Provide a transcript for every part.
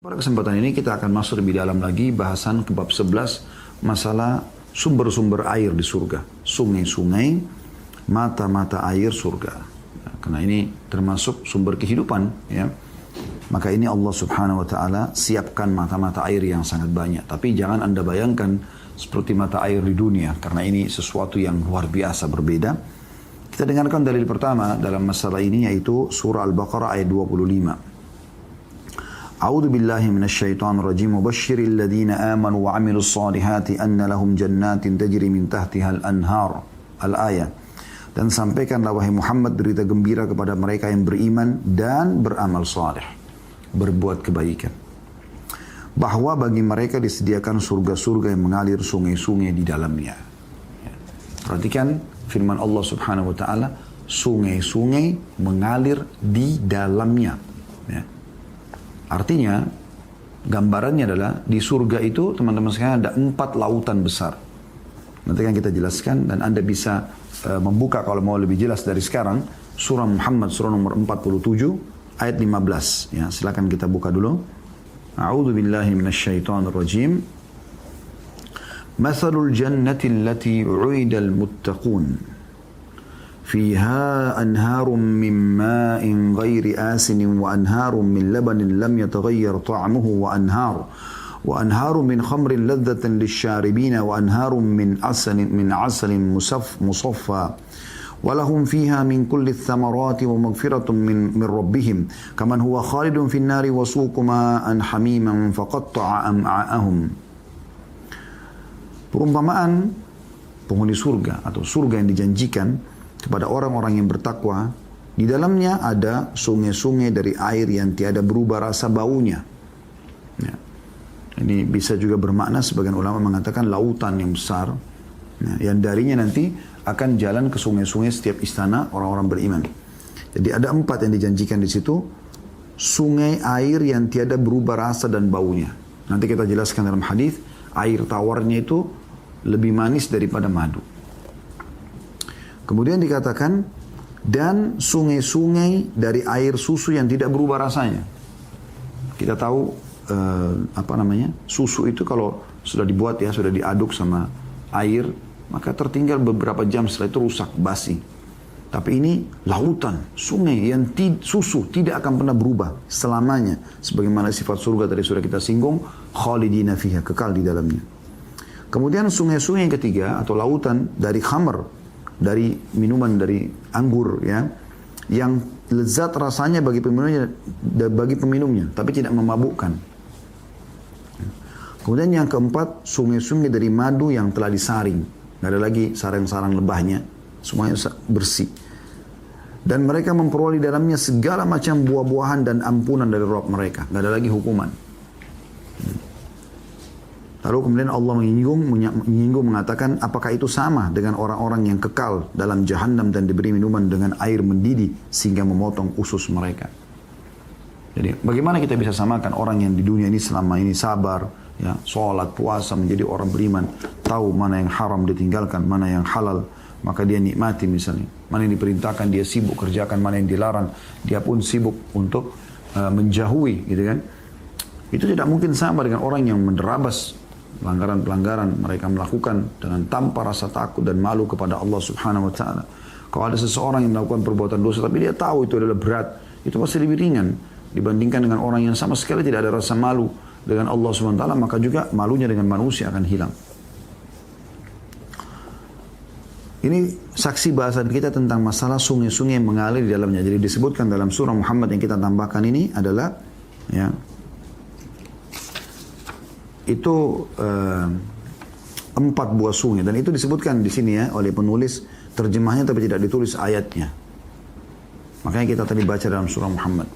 Pada kesempatan ini kita akan masuk lebih dalam lagi bahasan ke bab 11 masalah sumber-sumber air di surga. Sungai-sungai, mata-mata air surga. Ya, karena ini termasuk sumber kehidupan. Ya. Maka ini Allah subhanahu wa ta'ala siapkan mata-mata air yang sangat banyak. Tapi jangan Anda bayangkan seperti mata air di dunia. Karena ini sesuatu yang luar biasa berbeda. Kita dengarkan dalil pertama dalam masalah ini yaitu surah Al-Baqarah ayat 25. A'udzu billahi minasyaitonir rajim. Mubashshiril ladzina amanu wa 'amilus solihati anna lahum jannatin tajri min tahtihal anhar. Al-ayah. Dan sampaikanlah wahai Muhammad berita gembira kepada mereka yang beriman dan beramal saleh, berbuat kebaikan, bahwa bagi mereka disediakan surga-surga yang mengalir sungai-sungai di dalamnya. Perhatikan firman Allah subhanahu wa ta'ala, sungai-sungai mengalir di dalamnya. Ya. Artinya, gambarannya adalah di surga itu teman-teman sekalian ada 4 lautan besar. Nanti kan kita jelaskan dan Anda bisa membuka kalau mau lebih jelas dari sekarang. Surah Muhammad surah nomor 47 ayat 15. Ya, silakan kita buka dulu. A'udzu billahi minasyaitonir rajim. Mathalul jannati allati 'u'idal muttaqun. فيها أنهار من ماء غير آسن وأنهار من لبن لم يتغير طعمه وأنهار من خمر لذة للشاربين وأنهار من عسل مصفى ولهم فيها من كل الثمرات ومغفرة من ربهم كمن هو خالد في النار وسوق ماء حميما فقطع أمعاءهم. Perumpamaan penghuni surga atau surga yang dijanjikan kepada orang-orang yang bertakwa, di dalamnya ada sungai-sungai dari air yang tiada berubah rasa baunya. Ya. Ini bisa juga bermakna sebagian ulama mengatakan lautan yang besar, ya, yang darinya nanti akan jalan ke sungai-sungai setiap istana orang-orang beriman. Jadi ada 4 yang dijanjikan di situ, sungai air yang tiada berubah rasa dan baunya. Nanti kita jelaskan dalam hadis, air tawarnya itu lebih manis daripada madu. Kemudian dikatakan, dan sungai-sungai dari air susu yang tidak berubah rasanya. Kita tahu, susu itu kalau sudah dibuat ya, sudah diaduk sama air, maka tertinggal beberapa jam setelah itu rusak, basi. Tapi ini lautan, sungai yang susu tidak akan pernah berubah selamanya. Sebagaimana sifat surga tadi sudah kita singgung, khalidina fiha, kekal di dalamnya. Kemudian sungai-sungai yang ketiga atau lautan dari khamr, dari minuman dari anggur ya, yang lezat rasanya bagi peminumnya tapi tidak memabukkan. Kemudian yang keempat, sungai-sungai dari madu yang telah disaring, nggak ada lagi sarang-sarang lebahnya, semuanya bersih, dan mereka memperoleh di dalamnya segala macam buah-buahan dan ampunan dari Rabb mereka, nggak ada lagi hukuman. Lalu kemudian Allah menyinggung mengatakan, apakah itu sama dengan orang-orang yang kekal dalam jahanam dan diberi minuman dengan air mendidih sehingga memotong usus mereka. Jadi bagaimana kita bisa samakan orang yang di dunia ini selama ini sabar, ya, sholat, puasa, menjadi orang beriman, tahu mana yang haram ditinggalkan, mana yang halal, maka dia nikmati misalnya. Mana yang diperintahkan dia sibuk kerjakan, mana yang dilarang dia pun sibuk untuk menjauhi, gitu kan. Itu tidak mungkin sama dengan orang yang menerabas pelanggaran-pelanggaran mereka melakukan dengan tanpa rasa takut dan malu kepada Allah subhanahu wa ta'ala. Kalau ada seseorang yang melakukan perbuatan dosa tapi dia tahu itu adalah berat, itu pasti lebih ringan dibandingkan dengan orang yang sama sekali tidak ada rasa malu dengan Allah subhanahu wa ta'ala, maka juga malunya dengan manusia akan hilang. Ini saksi bahasan kita tentang masalah sungai-sungai yang mengalir di dalamnya. Jadi disebutkan dalam surah Muhammad yang kita tambahkan ini adalah, ya, itu 4 buah sungai, dan itu disebutkan di sini ya oleh penulis terjemahnya tapi tidak ditulis ayatnya. Makanya kita tadi baca dalam surah Muhammad.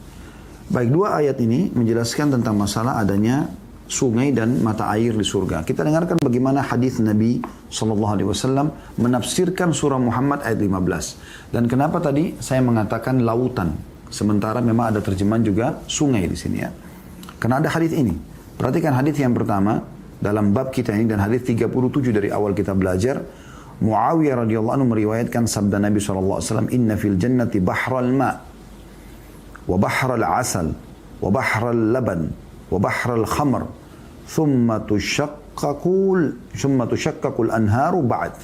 Baik, 2 ayat ini menjelaskan tentang masalah adanya sungai dan mata air di surga. Kita dengarkan bagaimana hadis Nabi SAW menafsirkan surah Muhammad ayat 15. Dan kenapa tadi saya mengatakan lautan, sementara memang ada terjemahan juga sungai di sini ya. Karena ada hadis ini. Perhatikan hadis yang pertama dalam bab kita ini dan hadis 37 dari awal kita belajar. Muawiyah radhiyallahu anhu meriwayatkan sabda Nabi SAW, Inna fil jannati bahral ma' wa bahral asal wa bahral laban wa bahral khamr, thumma tushaqqaqul anharu ba'd.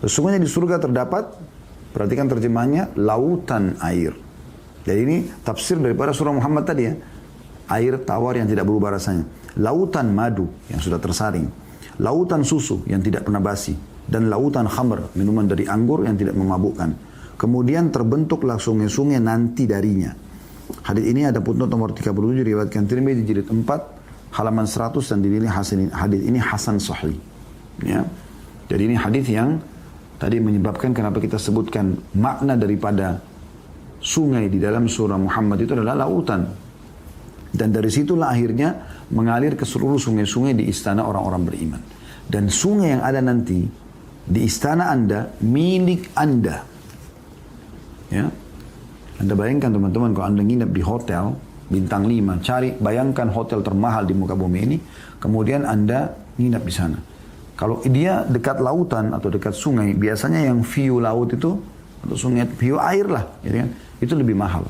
Sesungguhnya di surga terdapat, perhatikan terjemahannya, lautan air. Jadi ini tafsir daripada surah Muhammad tadi ya. Air tawar yang tidak berubah rasanya. Lautan madu yang sudah tersaring. Lautan susu yang tidak pernah basi. Dan lautan khamr, minuman dari anggur yang tidak memabukkan. Kemudian terbentuklah sungai-sungai nanti darinya. Hadits ini ada putnot nomor 37 diriwayatkan Tirmidzi jilid 4 halaman 100 dan dinilai hadits ini hasan sahih. Ya. Jadi ini hadits yang tadi menyebabkan kenapa kita sebutkan makna daripada sungai di dalam surah Muhammad itu adalah lautan. Dan dari situlah akhirnya mengalir ke seluruh sungai-sungai di istana orang-orang beriman. Dan sungai yang ada nanti di istana Anda, milik Anda. Ya. Anda bayangkan teman-teman kalau Anda nginep di hotel bintang 5, bayangkan hotel termahal di muka bumi ini, kemudian Anda nginep di sana. Kalau dia dekat lautan atau dekat sungai, biasanya yang view laut itu, atau sungai, view air lah, gitu kan, itu lebih mahal.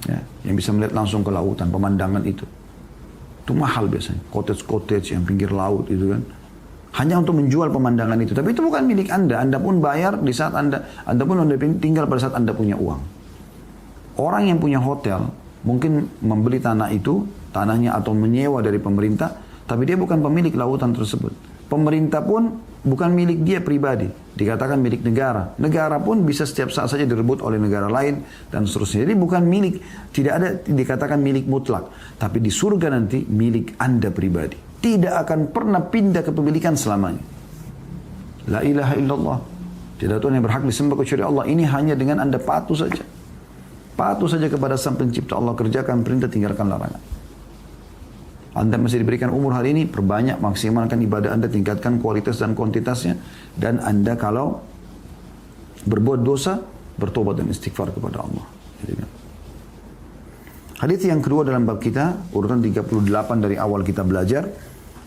Ya, yang bisa melihat langsung ke lautan, pemandangan itu mahal biasanya. Cottage-cottage yang pinggir laut itu kan, hanya untuk menjual pemandangan itu. Tapi itu bukan milik Anda. Anda pun bayar di saat Anda pun tinggal pada saat Anda punya uang. Orang yang punya hotel mungkin membeli tanah itu, tanahnya atau menyewa dari pemerintah, tapi dia bukan pemilik lautan tersebut. Pemerintah pun bukan milik dia pribadi, dikatakan milik negara. Negara pun bisa setiap saat saja direbut oleh negara lain dan seterusnya. Jadi bukan milik, tidak ada dikatakan milik mutlak. Tapi di surga nanti milik Anda pribadi. Tidak akan pernah pindah kepemilikan selamanya. La ilaha illallah. Tidak Tuhan yang berhak disembah kecuali Allah. Ini hanya dengan Anda patuh saja. Patuh saja kepada Sang Pencipta Allah, kerjakan perintah, tinggalkan larangan. Anda masih diberikan umur hari ini, perbanyak, maksimalkan ibadah Anda, tingkatkan kualitas dan kuantitasnya. Dan Anda kalau berbuat dosa, bertobat dan istighfar kepada Allah. Hadits yang kedua dalam bab kita, urutan 38 dari awal kita belajar.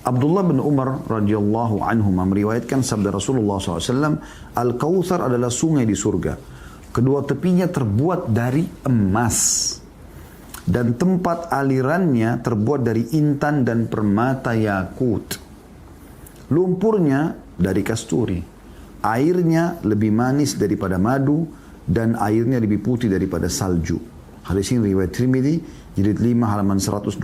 Abdullah bin Umar radhiyallahu anhu meriwayatkan sabda Rasulullah SAW, Al-Kautsar adalah sungai di surga. Kedua tepinya terbuat dari emas. Dan tempat alirannya terbuat dari intan dan permata yakut. Lumpurnya dari kasturi. Airnya lebih manis daripada madu. Dan airnya lebih putih daripada salju. Hadis ini riwayat Tirmidzi, jilid 5 halaman 120.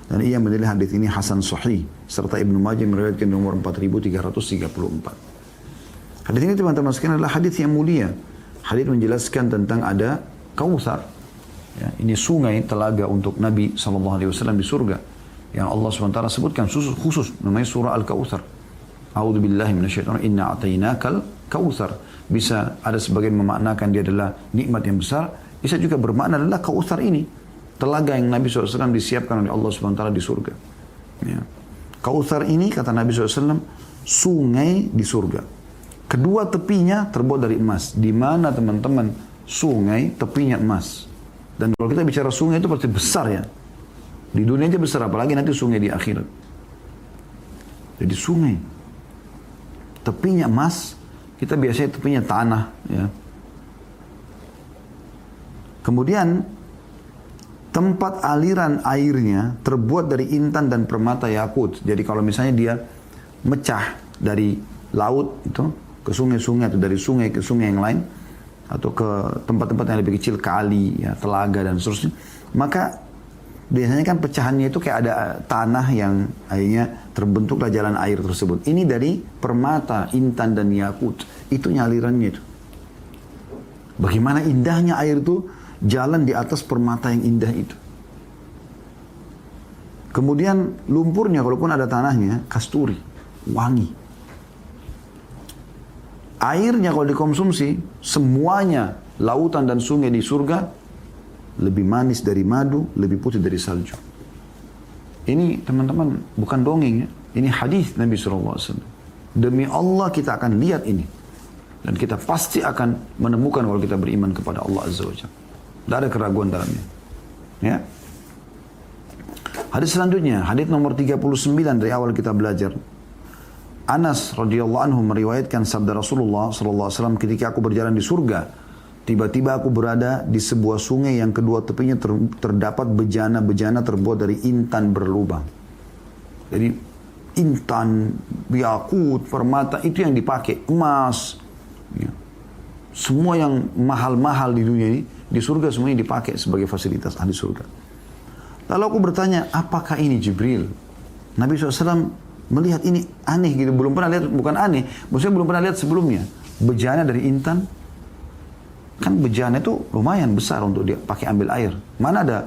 Dan ia menilai hadis ini hasan sahih. Serta Ibnu Majah meriwayatkan nomor 4334. Hadis ini teman-teman sekalian adalah hadis yang mulia. Hadis menjelaskan tentang ada Kautsar. Ya, ini sungai telaga untuk Nabi SAW di surga yang Allah SWT sebutkan khusus namanya surah Al-Kautsar. A'udzubillahi minasyaitonir inna a'tainakal kautsar. Bisa ada sebagian memaknakan dia adalah nikmat yang besar, bisa juga bermakna adalah Kautsar ini telaga yang Nabi SAW disiapkan oleh Allah SWT di surga. Ya. Kautsar ini kata Nabi SAW sungai di surga. Kedua tepinya terbuat dari emas. Di mana teman-teman sungai tepinya emas. Dan kalau kita bicara sungai itu pasti besar ya. Di dunia aja besar, apalagi nanti sungai di akhirat. Jadi sungai. Tepinya emas, kita biasanya tepinya tanah. Ya. Kemudian, tempat aliran airnya terbuat dari intan dan permata yakut. Jadi kalau misalnya dia mecah dari laut itu ke sungai-sungai atau dari sungai ke sungai yang lain, atau ke tempat-tempat yang lebih kecil, kali, ya, telaga dan seterusnya, maka biasanya kan pecahannya itu kayak ada tanah yang akhirnya terbentuklah jalan air tersebut. Ini dari permata, intan dan yakut, itu alirannya itu. Bagaimana indahnya air itu jalan di atas permata yang indah itu. Kemudian lumpurnya walaupun ada tanahnya kasturi, wangi. Airnya kalau dikonsumsi, semuanya lautan dan sungai di surga lebih manis dari madu, lebih putih dari salju. Ini teman-teman bukan dongeng ya. Ini hadis Nabi SAW. Demi Allah kita akan lihat ini. Dan kita pasti akan menemukan kalau kita beriman kepada Allah Azza wa Jalla. Tidak ada keraguan dalamnya. Ya. Hadis selanjutnya, hadis nomor 39 dari awal kita belajar. Anas radhiyallahu anhu meriwayatkan sabda Rasulullah sallallahu alaihi wasallam ketika aku berjalan di surga, Tiba-tiba aku berada di sebuah sungai yang kedua tepinya terdapat bejana-bejana terbuat dari intan berlubang. Jadi intan, yakut, permata itu yang dipakai, emas. Ya. Semua yang mahal-mahal di dunia ini, di surga semuanya dipakai sebagai fasilitas ahli surga. Lalu aku bertanya, apakah ini Jibril? Nabi SAW melihat ini aneh gitu, belum pernah lihat, bukan aneh, maksudnya belum pernah lihat sebelumnya. Bejana dari intan, kan bejana itu lumayan besar untuk dia pakai ambil air. Mana ada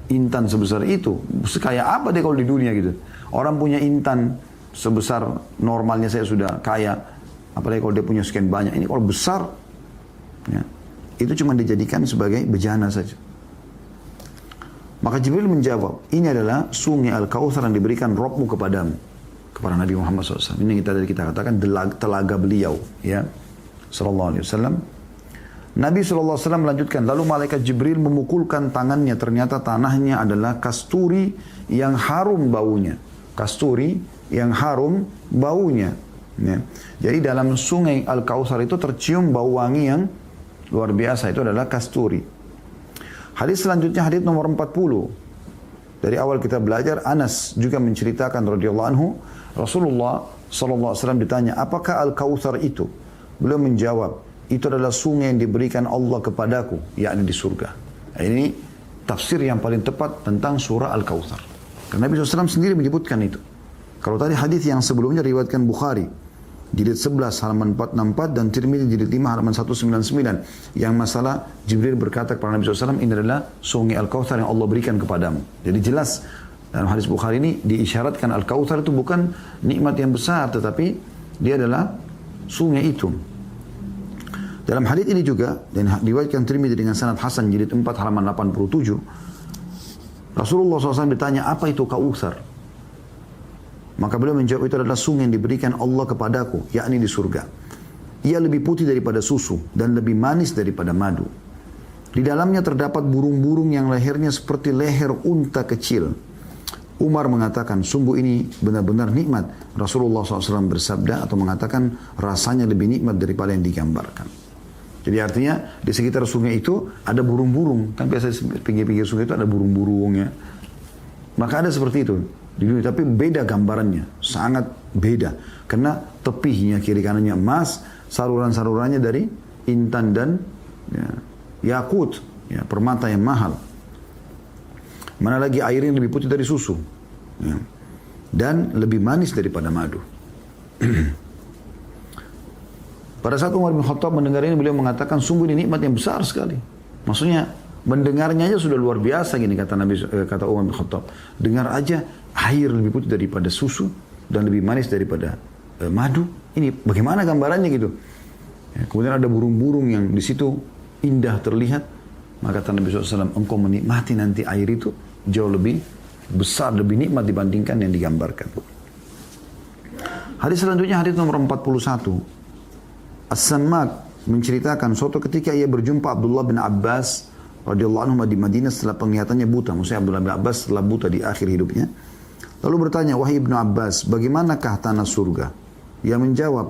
intan sebesar itu? Sekaya apa dia kalau di dunia gitu? Orang punya intan sebesar normalnya saya sudah kaya, apalagi kalau dia punya sekian banyak. Ini kalau besar, ya, itu cuma dijadikan sebagai bejana saja. Maka Jibril menjawab, ini adalah sungai Al-Kautsar yang diberikan Rabbmu kepadamu, kepada Nabi Muhammad SAW. Ini kita katakan telaga beliau, ya, sallallahu alaihi wasallam. Nabi SAW melanjutkan, lalu malaikat Jibril memukulkan tangannya, ternyata tanahnya adalah kasturi yang harum baunya. Kasturi yang harum baunya. Ya. Jadi dalam sungai Al-Kautsar itu tercium bau wangi yang luar biasa, itu adalah kasturi. Hadis selanjutnya, hadis nomor 40. Dari awal kita belajar, Anas juga menceritakan radhiyallahu anhu, Rasulullah SAW ditanya, apakah Al-Kautsar itu? Beliau menjawab, itu adalah sungai yang diberikan Allah kepadaku, yakni di surga. Ini tafsir yang paling tepat tentang surah Al-Kautsar. Karena Nabi SAW sendiri menyebutkan itu. Kalau tadi hadis yang sebelumnya diriwayatkan Bukhari, jilid 11 halaman 464 dan Tirmidzi jilid 5 halaman 199, yang masalah Jibril berkata kepada Nabi SAW, ini adalah sungai Al-Kautsar yang Allah berikan kepadamu. Jadi jelas dalam hadis Bukhari ini diisyaratkan Al-Kautsar itu bukan nikmat yang besar, tetapi dia adalah sungai itu. Dalam hadis ini juga, dan diriwayatkan Tirmidzi dengan sanad hasan jilid 4 halaman 87, Rasulullah SAW ditanya, apa itu Kautsar? Maka beliau menjawab, itu adalah sungai yang diberikan Allah kepadaku, yakni di surga. Ia lebih putih daripada susu dan lebih manis daripada madu. Di dalamnya terdapat burung-burung yang lehernya seperti leher unta kecil. Umar mengatakan, sungguh ini benar-benar nikmat. Rasulullah SAW bersabda atau mengatakan, rasanya lebih nikmat daripada yang digambarkan. Jadi artinya di sekitar sungai itu ada burung-burung. Kan biasa di pinggir-pinggir sungai itu ada burung-burung ya. Maka ada seperti itu di dunia, tapi beda gambarannya, sangat beda. Karena tepinya kiri kanannya emas, saluran-salurannya dari intan dan ya, yakut, ya, permata yang mahal. Mana lagi air yang lebih putih dari susu, ya, dan lebih manis daripada madu. Pada saat Umar bin Khattab mendengar ini, beliau mengatakan, sungguh ini nikmat yang besar sekali. Maksudnya mendengarnya aja sudah luar biasa, gini kata Umar bin Khattab. Dengar aja air lebih putih daripada susu dan lebih manis daripada madu. Ini bagaimana gambarannya gitu? Ya, kemudian ada burung-burung yang di situ indah terlihat. Maka kata Nabi SAW, engkau menikmati nanti air itu jauh lebih besar, lebih nikmat dibandingkan yang digambarkan. Hadis selanjutnya, hadis nomor 41. As-Sammak menceritakan suatu ketika ia berjumpa Abdullah bin Abbas radhiyallahu anhu di Madinah setelah penglihatannya buta. Maksudnya Abdullah bin Abbas setelah buta di akhir hidupnya. Lalu bertanya, wahai Ibnu Abbas, bagaimanakah tanah surga? Ia menjawab,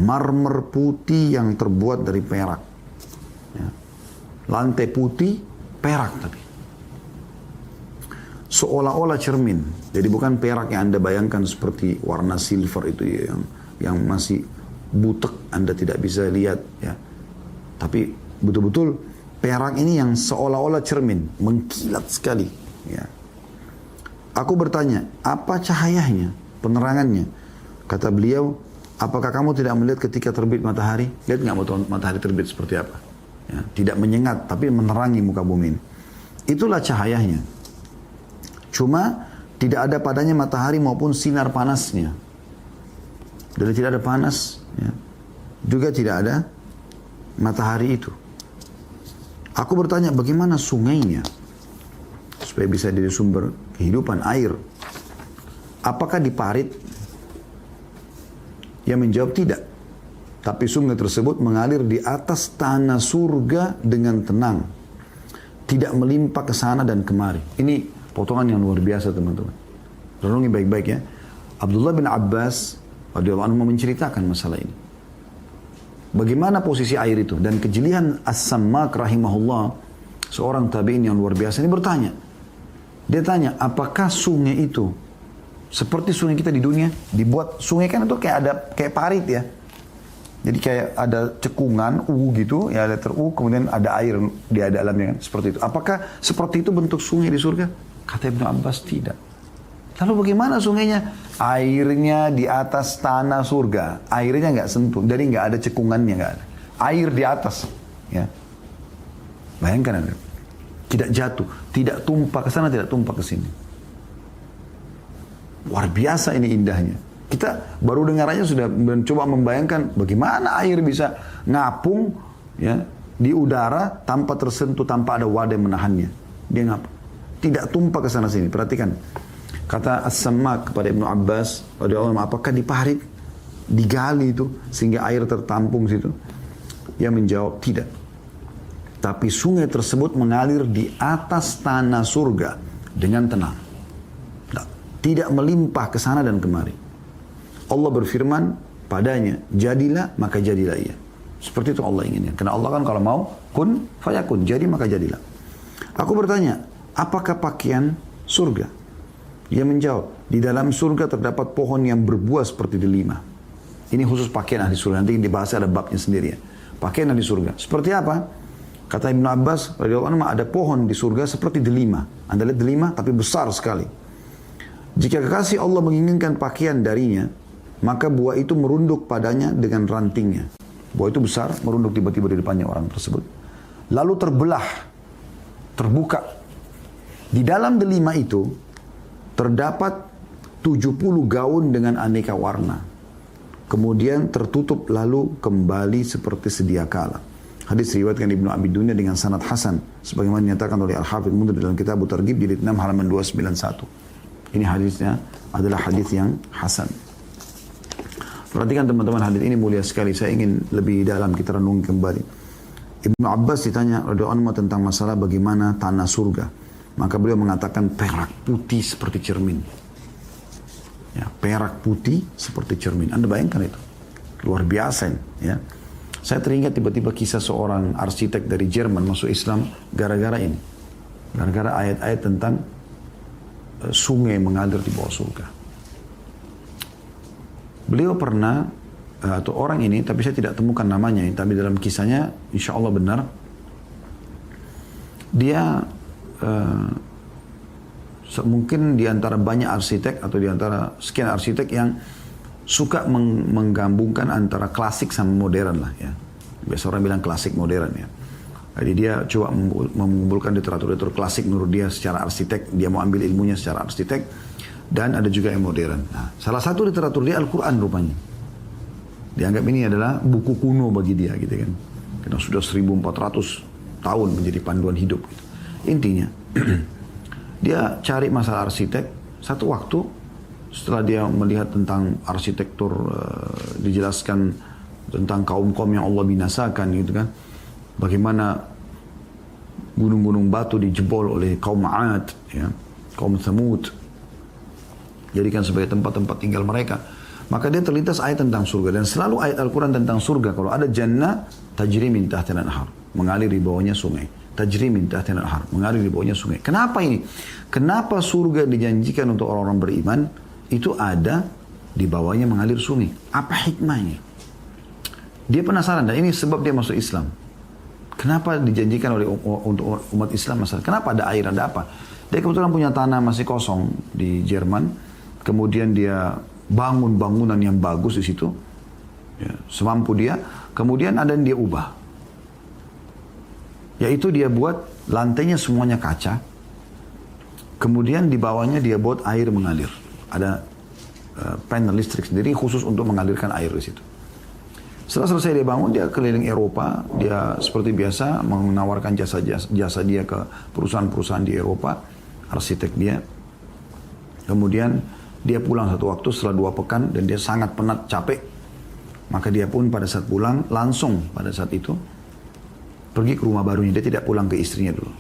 marmer putih yang terbuat dari perak. Ya. Lantai putih, perak tapi. Seolah-olah cermin. Jadi bukan perak yang Anda bayangkan seperti warna silver itu ya, yang masih butek, Anda tidak bisa lihat ya. Tapi betul-betul perak ini yang seolah-olah cermin, mengkilat sekali ya. Aku bertanya, apa cahayanya, penerangannya? Kata beliau, apakah kamu tidak melihat ketika terbit matahari? Lihat nggak matahari terbit seperti apa? Ya, tidak menyengat, tapi menerangi muka bumi ini. Itulah cahayanya. Cuma tidak ada padanya matahari maupun sinar panasnya. Jadi tidak ada panas, ya. Juga tidak ada matahari itu. Aku bertanya, bagaimana sungainya? Supaya bisa jadi sumber kehidupan air. Apakah diparit? Ia menjawab tidak. Tapi sungai tersebut mengalir di atas tanah surga dengan tenang. Tidak melimpah ke sana dan kemari. Ini potongan yang luar biasa teman-teman. Renungi baik-baik ya. Abdullah bin Abbas radhiyallahu anhu menceritakan masalah ini. Bagaimana posisi air itu? Dan kejelian As-Sammak rahimahullah, seorang tabi'in yang luar biasa ini bertanya. Dia tanya, apakah sungai itu seperti sungai kita di dunia? Dibuat sungai kan itu kayak parit ya. Jadi kayak ada cekungan gitu, ya ada kemudian ada air di dalamnya kan, seperti itu. Apakah seperti itu bentuk sungai di surga? Kata Ibnu Abbas, tidak. Lalu bagaimana sungainya? Airnya di atas tanah surga. Airnya nggak sentuh, jadi nggak ada cekungannya, nggak ada. Air di atas, ya. Bayangkan Anda. Tidak jatuh, tidak tumpah ke sana, tidak tumpah ke sini. Luar biasa ini indahnya. Kita baru dengar aja sudah mencoba membayangkan bagaimana air bisa ngapung ya di udara tanpa tersentuh, tanpa ada wadah yang menahannya. Dia ngapung. Tidak tumpah ke sana sini. Perhatikan. Kata As-Sammak kepada Ibnu Abbas, apakah diparit, digali itu sehingga air tertampung situ? Dia menjawab, tidak. Tapi sungai tersebut mengalir di atas tanah surga dengan tenang. Tidak melimpah ke sana dan kemari. Allah berfirman padanya, jadilah maka jadilah ia. Seperti itu Allah inginkan. Karena Allah kan kalau mau, kun fayakun, jadi maka jadilah. Aku bertanya, apakah pakaian surga? Dia menjawab, di dalam surga terdapat pohon yang berbuah seperti delima. Ini khusus pakaian ahli surga. Nanti dibahas ada babnya sendiri ya. Pakaian ahli surga. Seperti apa? Kata Ibnu Abbas, ada pohon di surga seperti delima. Anda lihat delima tapi besar sekali. Jika kekasih Allah menginginkan pakaian darinya, maka buah itu merunduk padanya dengan rantingnya. Buah itu besar, merunduk tiba-tiba di depannya orang tersebut. Lalu terbelah, terbuka. Di dalam delima itu, terdapat 70 gaun dengan aneka warna. Kemudian tertutup lalu kembali seperti sedia kala. Hadis riwayatkan Ibnu Abi Dunya dengan sanad hasan. Sebagaimana dinyatakan oleh Al-Hafidh Mundhir dalam kitab Targhib jilid 6 halaman 291. Ini hadisnya adalah hadis yang hasan. Perhatikan teman-teman, hadis ini mulia sekali. Saya ingin lebih dalam kita renungi kembali. Ibnu Abbas ditanya radhiyallahu anhu tentang masalah bagaimana tanah surga. Maka beliau mengatakan perak putih seperti cermin. Ya, perak putih seperti cermin. Anda bayangkan itu. Luar biasa ya. Saya teringat tiba-tiba kisah seorang arsitek dari Jerman masuk Islam gara-gara ini. Gara-gara ayat-ayat tentang sungai mengalir di bawah surga. Beliau pernah, atau orang ini, tapi saya tidak temukan namanya, tapi dalam kisahnya insya Allah benar. Dia mungkin di antara banyak arsitek atau di antara sekian arsitek yang suka menggabungkan antara klasik sama modern lah ya. Biasa orang bilang klasik modern ya. Jadi dia coba mengumpulkan literatur klasik menurut dia secara arsitek, dia mau ambil ilmunya secara arsitek, dan ada juga yang modern. Nah, salah satu literatur dia Al-Quran rupanya. Dianggap ini adalah buku kuno bagi dia gitu kan. Karena sudah 1400 tahun menjadi panduan hidup gitu. Intinya, dia cari masalah arsitek, satu waktu setelah dia melihat tentang arsitektur, dijelaskan tentang kaum-kaum yang Allah binasakan gitu kan. Bagaimana gunung-gunung batu dijebol oleh kaum 'Ad, ya, kaum Thamud, jadikan sebagai tempat-tempat tinggal mereka. Maka dia terlintas ayat tentang surga. Dan selalu ayat Al-Quran tentang surga. Kalau ada jannah, tajri min tahtil anhar, mengalir di bawahnya sungai. Tajri min tahtil anhar, mengalir di bawahnya sungai. Kenapa ini? Kenapa surga dijanjikan untuk orang-orang beriman? Itu ada di bawahnya mengalir sungai. Apa hikmahnya? Dia penasaran, dan ini sebab dia masuk Islam. Kenapa dijanjikan oleh untuk umat Islam masalah? Kenapa ada air, ada apa? Dia kebetulan punya tanah masih kosong di Jerman. Kemudian dia bangun bangunan yang bagus di situ, ya, semampu dia. Kemudian ada yang dia ubah, yaitu dia buat lantainya semuanya kaca. Kemudian di bawahnya dia buat air mengalir. Ada panel listrik sendiri khusus untuk mengalirkan air di situ. Setelah selesai dia bangun, dia keliling Eropa. Dia seperti biasa menawarkan jasa dia ke perusahaan-perusahaan di Eropa, arsitek dia. Kemudian dia pulang satu waktu setelah 2 pekan dan dia sangat penat, capek. Maka dia pun pada saat pulang, langsung pada saat itu pergi ke rumah barunya. Dia tidak pulang ke istrinya dulu.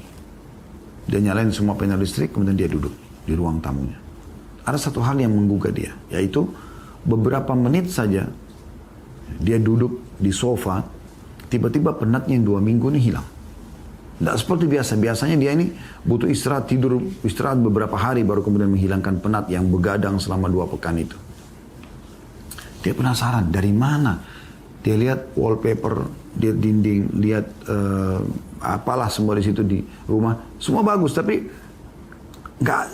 Dia nyalain semua panel listrik, kemudian dia duduk di ruang tamunya. Ada satu hal yang menggugah dia, yaitu beberapa menit saja Dia duduk di sofa, tiba-tiba penatnya yang 2 minggu ini hilang. Tidak seperti biasa. Biasanya dia ini butuh istirahat, tidur, istirahat beberapa hari baru kemudian menghilangkan penat yang begadang selama 2 pekan itu. Dia penasaran, dari mana? Dia lihat wallpaper, dia dinding, lihat apalah semua di situ di rumah. Semua bagus, tapi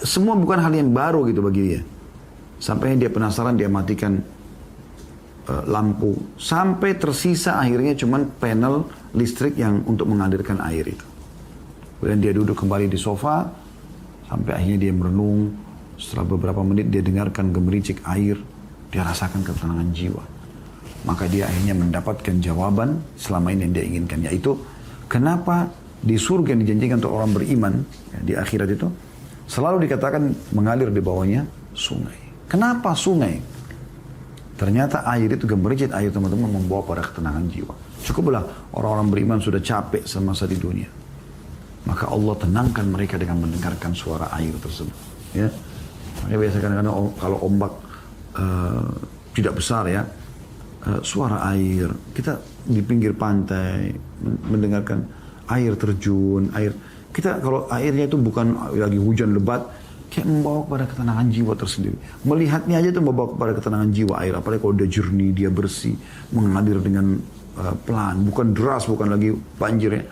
semua bukan hal yang baru gitu bagi dia. Sampai dia penasaran, dia matikan lampu. Sampai tersisa akhirnya cuman panel listrik yang untuk mengalirkan air itu. Kemudian dia duduk kembali di sofa, sampai akhirnya dia merenung. Setelah beberapa menit dia dengarkan gemericik air, dia rasakan ketenangan jiwa. Maka dia akhirnya mendapatkan jawaban selama ini yang dia inginkan, yaitu kenapa di surga yang dijanjikan untuk orang beriman, ya, di akhirat itu, selalu dikatakan mengalir di bawahnya sungai. Kenapa sungai? Ternyata air itu, gemericik air teman-teman, membawa pada ketenangan jiwa. Cukuplah orang-orang beriman sudah capek semasa di dunia, maka Allah tenangkan mereka dengan mendengarkan suara air tersebut. Ya, makanya biasa kadang-kadang kalau ombak tidak besar ya, suara air, kita di pinggir pantai mendengarkan air terjun, air. Kita kalau airnya itu bukan lagi hujan lebat, kayak membawa kepada ketenangan jiwa tersendiri. Melihatnya aja itu membawa kepada ketenangan jiwa air. Apalagi kalau dia jernih, dia bersih, mengalir dengan pelan, bukan deras, bukan lagi banjir ya.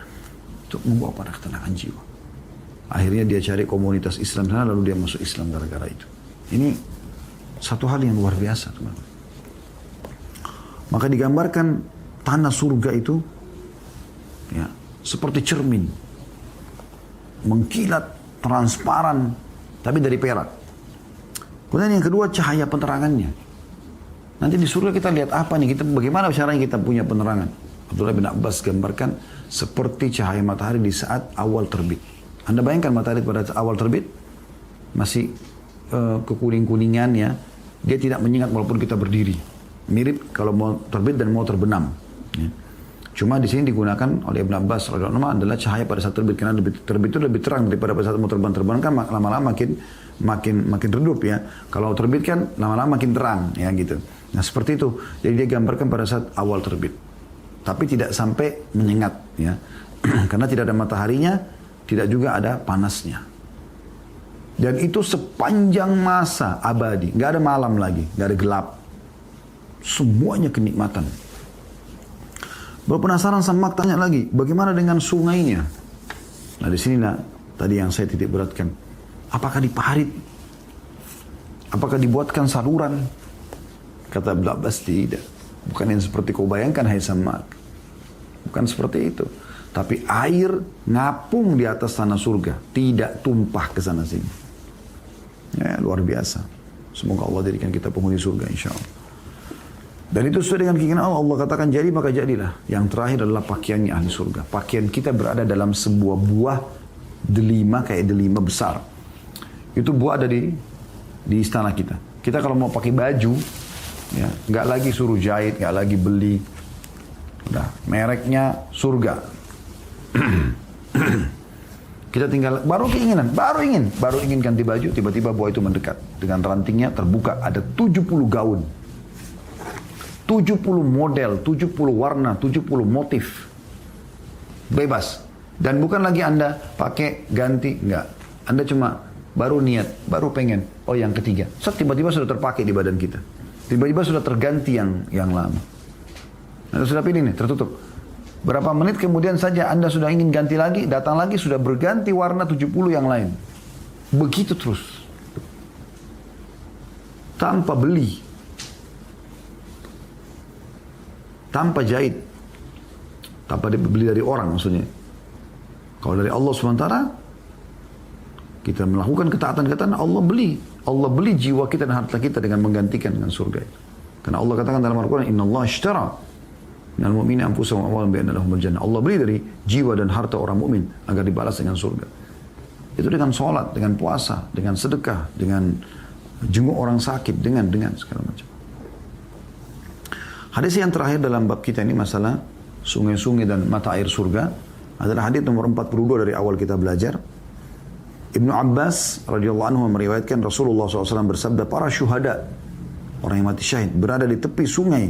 Itu membawa pada ketenangan jiwa. Akhirnya dia cari komunitas Islam sana, lalu dia masuk Islam gara-gara itu. Ini satu hal yang luar biasa, teman-teman. Maka digambarkan tanah surga itu ya, seperti cermin, mengkilat, transparan, tapi dari perak. Kemudian yang kedua, cahaya penerangannya. Nanti di surga kita lihat apa nih? Bagaimana caranya kita punya penerangan? Abdullah bin Abbas gambarkan seperti cahaya matahari di saat awal terbit. Anda bayangkan matahari pada awal terbit masih kekuning-kuningan ya. Dia tidak menyengat walaupun kita berdiri. Mirip kalau mau terbit dan mau terbenam. Ya. Cuma di sini digunakan oleh Ibn Abbas radhiyallahu anhu adalah cahaya pada saat terbit, karena terbit itu lebih terang daripada pada saat mau terbang. Terbang kan lama-lama makin redup ya. Kalau terbit kan lama-lama makin terang ya gitu. Nah seperti itu. Jadi dia gambarkan pada saat awal terbit. Tapi tidak sampai menyengat ya. Karena tidak ada mataharinya, tidak juga ada panasnya. Dan itu sepanjang masa abadi, nggak ada malam lagi, nggak ada gelap. Semuanya kenikmatan. Baru penasaran sama tanya lagi, bagaimana dengan sungainya? Nah di sini tadi yang saya titik beratkan, apakah diparit? Apakah dibuatkan saluran? Kata Ibn Abbas, tidak. Bukan yang seperti kau bayangkan, hai Sammak. Bukan seperti itu. Tapi air ngapung di atas tanah surga, tidak tumpah ke sana sini. Ya, luar biasa. Semoga Allah jadikan kita penghuni surga insya Allah. Dan itu sesuai dengan keinginan Allah. Allah katakan jadi maka jadilah. Yang terakhir adalah pakaiannya ahli surga. Pakaian kita berada dalam sebuah buah delima, kayak delima besar. Itu buah ada di istana kita. Kita kalau mau pakai baju, ya, nggak lagi suruh jahit, nggak lagi beli. Udah, mereknya surga. Kita tinggal, baru ingin ganti baju, tiba-tiba buah itu mendekat. Dengan rantingnya terbuka, ada 70 gaun. 70 model, 70 warna, 70 motif. Bebas. Dan bukan lagi Anda pakai ganti, enggak. Anda cuma baru niat, baru pengen. Oh yang ketiga. Tiba-tiba sudah terpakai di badan kita. Tiba-tiba sudah terganti yang lama. Anda sudah pilih nih, tertutup. Berapa menit kemudian saja Anda sudah ingin ganti lagi, datang lagi sudah berganti warna 70 yang lain. Begitu terus. Tanpa beli. Tanpa jahit. Tanpa dibeli dari orang maksudnya. Kalau dari Allah SWT, kita melakukan ketaatan-ketaatan, Allah beli. Allah beli jiwa kita dan harta kita dengan menggantikan dengan surga itu. Karena Allah katakan dalam Al-Quran, Inna Allah ishtara minal mu'mini anfusahum wa amwalahum bi anna lahumul jannah. Allah beli dari jiwa dan harta orang mukmin agar dibalas dengan surga. Itu dengan sholat, dengan puasa, dengan sedekah, dengan jenguk orang sakit, dengan segala macam. Hadis yang terakhir dalam bab kita ini masalah sungai-sungai dan mata air surga adalah hadis nomor 42 dari awal kita belajar. Ibnu Abbas radhiyallahu anhu meriwayatkan Rasulullah SAW bersabda, para syuhada, orang yang mati syahid, berada di tepi sungai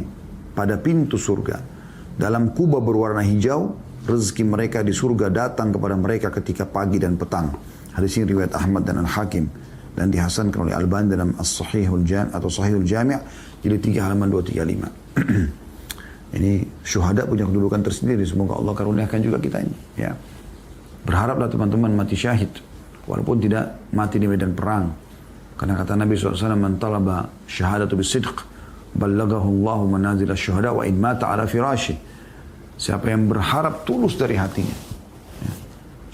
pada pintu surga. Dalam kubah berwarna hijau, rezeki mereka di surga datang kepada mereka ketika pagi dan petang. Hadis ini riwayat Ahmad dan Al-Hakim dan dihasankan oleh Albani dalam As-Sahihul Jami' atau Sahihul Jami' jilid 3 halaman 235. Ini syuhada punya kedudukan tersendiri. Semoga Allah karuniakan juga kita ini. Ya. Berharaplah teman-teman mati syahid, walaupun tidak mati di medan perang. Karena kata Nabi SAW, man talaba syahadatu bisidq, ballagahu Allahu manazil syuhada wa in mata ala firashi. Siapa yang berharap tulus dari hatinya, ya,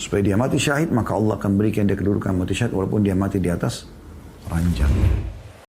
supaya dia mati syahid, maka Allah akan berikan dia kedudukan mati syahid, walaupun dia mati di atas ranjang.